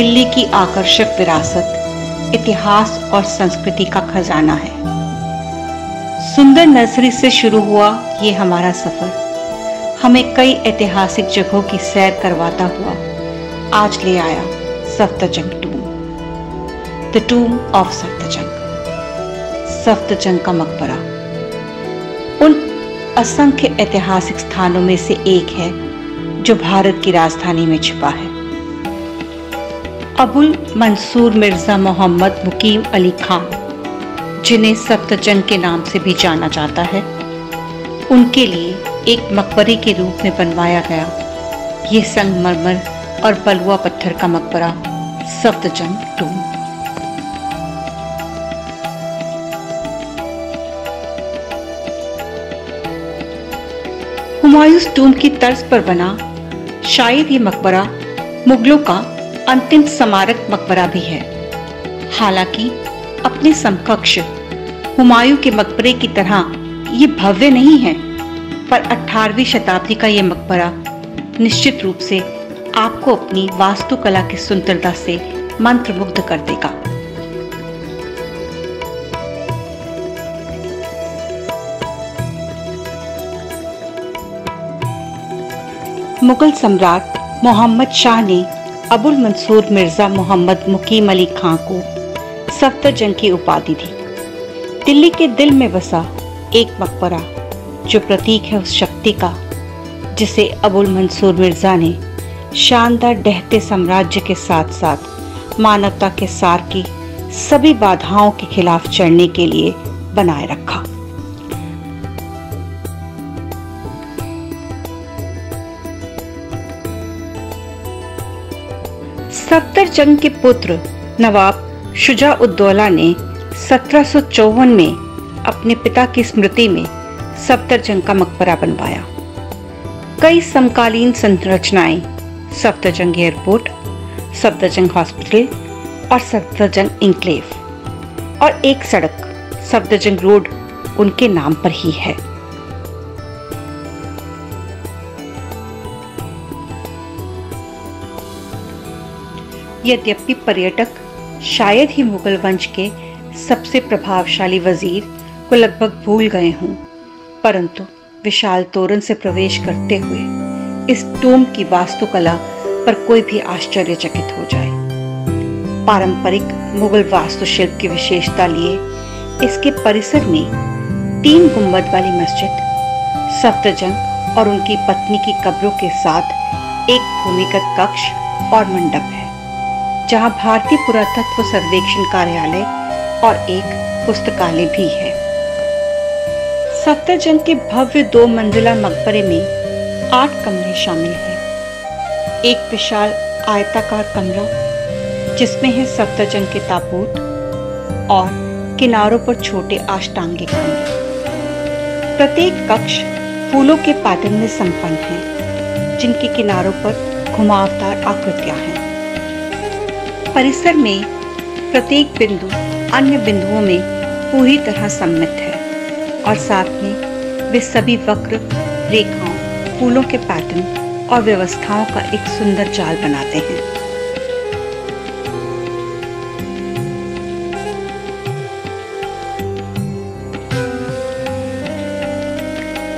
दिल्ली की आकर्षक विरासत, इतिहास और संस्कृति का खजाना है। सुंदर नर्सरी से शुरू हुआ ये हमारा सफर हमें कई ऐतिहासिक जगहों की सैर करवाता हुआ आज ले आया सफ्दरजंग टूम, द टूम ऑफ सफ्दरजंग। सफ्दरजंग का मकबरा उन असंख्य ऐतिहासिक स्थानों में से एक है जो भारत की राजधानी में छिपा है। अबुल मंसूर मिर्जा मोहम्मद मुकीम अली खान, जिन्हें सफ्दरजंग के नाम से भी जाना जाता है, उनके लिए एक मकबरे के रूप में बनवाया गया ये संगमरमर और बलुआ पत्थर का मकबरा सफ्दरजंग टूम। हुमायूंस टूम की तर्ज पर बना शायद ये मकबरा मुगलों का अंतिम स्मारक मकबरा भी है। हालांकि अपने समकक्ष हुमायूं के मकबरे की तरह ये भव्य नहीं है, पर 18वीं शताब्दी का ये मकबरा निश्चित रूप से आपको अपनी वास्तुकला की सुंदरता से मंत्रमुग्ध कर देगा। मुगल सम्राट मोहम्मद शाह ने अबुल मंसूर मिर्जा मोहम्मद मुकीम अली खां को सफ्दरजंग की उपाधि दी। दिल्ली के दिल में बसा एक मकबरा जो प्रतीक है उस शक्ति का जिसे अबुल मंसूर मिर्जा ने शानदार ढहते साम्राज्य के साथ साथ मानवता के सार की सभी बाधाओं के खिलाफ चढ़ने के लिए बनाए रखा। सफ्दरजंग के पुत्र नवाब शुजा-उद-दौला ने 1754 में अपने पिता की स्मृति में सफ्दरजंग का मकबरा बनवाया। कई समकालीन संरचनाएं, सफ्दरजंग एयरपोर्ट, सफ्दरजंग हॉस्पिटल और सफ्दरजंग इंक्लेव और एक सड़क सफ्दरजंग रोड उनके नाम पर ही है। यद्यपि पर्यटक शायद ही मुगल वंश के सबसे प्रभावशाली वजीर को लगभग भूल गए हों, परंतु विशाल तोरण से प्रवेश करते हुए इस टूम की वास्तुकला पर कोई भी आश्चर्यचकित हो जाए। पारंपरिक मुगल वास्तुशिल्प की विशेषता लिए इसके परिसर में 3 गुंबद वाली मस्जिद, सफ्दरजंग और उनकी पत्नी की कब्रों के साथ एक भूमिगत कक्ष और मंडप है, जहां भारतीय पुरातत्व सर्वेक्षण कार्यालय और एक पुस्तकालय भी है। सफ्दरजंग के भव्य 2 मंजिला मकबरे में 8 कमरे शामिल हैं। एक विशाल आयताकार कमरा जिसमें है सफ्दरजंग के ताबूत और किनारों पर छोटे अष्टांगिक कमरे। प्रत्येक कक्ष फूलों के पैटर्न में संपन्न है, जिनके किनारों पर घुमावदार आकृतियां हैं। परिसर में प्रत्येक बिंदु अन्य बिंदुओं में पूरी तरह सम्मिलित है और साथ में वे सभी वक्र, रेखाओं, फूलों के पैटर्न और व्यवस्थाओं का एक सुंदर जाल बनाते हैं।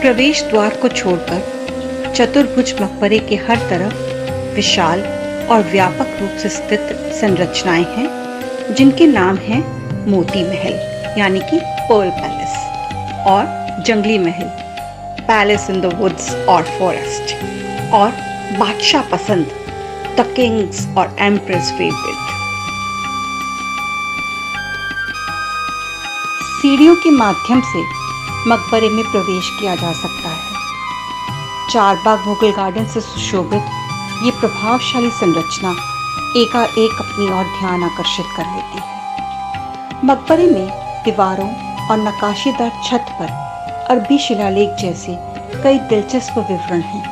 प्रवेश द्वार को छोड़कर चतुर्भुज मकबरे के हर तरफ विशाल और व्यापक रूप से स्थित संरचनाएं हैं, जिनके नाम हैं मोती महल यानी कि पर्ल पैलेस, और जंगली महल पैलेस इन द वुड्स और फॉरेस्ट, और बादशाह पसंद द किंग्स और एम्प्रेस फेवरेट। सीढ़ियों के माध्यम से मकबरे में प्रवेश किया जा सकता है। चारबाग मुगल गार्डन से सुशोभित ये प्रभावशाली संरचना एकाएक अपनी ओर ध्यान आकर्षित कर लेती है। मकबरे में दीवारों और नक्काशीदार छत पर अरबी शिलालेख जैसे कई दिलचस्प विवरण हैं।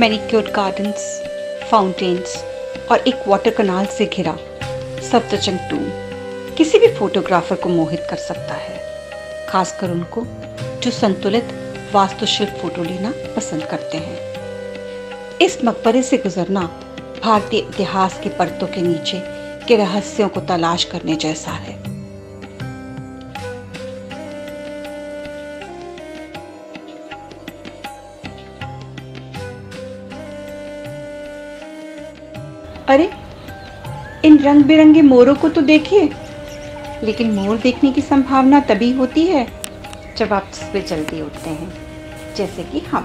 मैनिक्योर्ड गार्डन्स, फाउंटेन्स और एक वाटर कनाल से घिरा सफ्दरजंग टूम किसी भी फोटोग्राफर को मोहित कर सकता है, खासकर उनको जो संतुलित वास्तुशिल्प फोटो लेना पसंद करते हैं। इस मकबरे से गुजरना भारतीय इतिहास की परतों के नीचे के रहस्यों को तलाश करने जैसा है। अरे, इन रंग बिरंगे मोरों को तो देखिए। लेकिन मोर देखने की संभावना तभी होती है जब आप सुबह जल्दी उठते हैं, जैसे कि हम।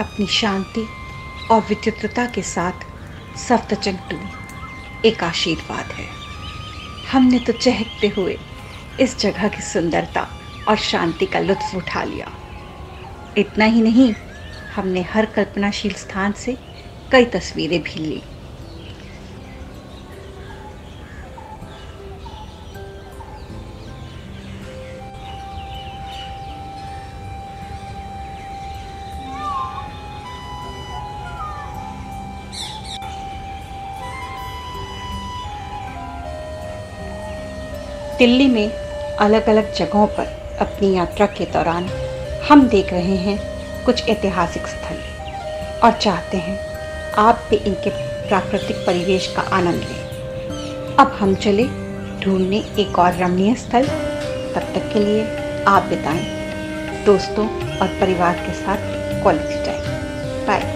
अपनी शांति और विचित्रता के साथ सफ्दरजंग टूम एक आशीर्वाद है। हमने तो चहकते हुए इस जगह की सुंदरता और शांति का लुत्फ उठा लिया। इतना ही नहीं, हमने हर कल्पनाशील स्थान से कई तस्वीरें भी ली। दिल्ली में अलग अलग जगहों पर अपनी यात्रा के दौरान हम देख रहे हैं कुछ ऐतिहासिक स्थल और चाहते हैं आप भी इनके प्राकृतिक परिवेश का आनंद लें। अब हम चले ढूंढने एक और रमणीय स्थल। तब तक के लिए आप बिताएं दोस्तों और परिवार के साथ क्वालिटी टाइम। बाय।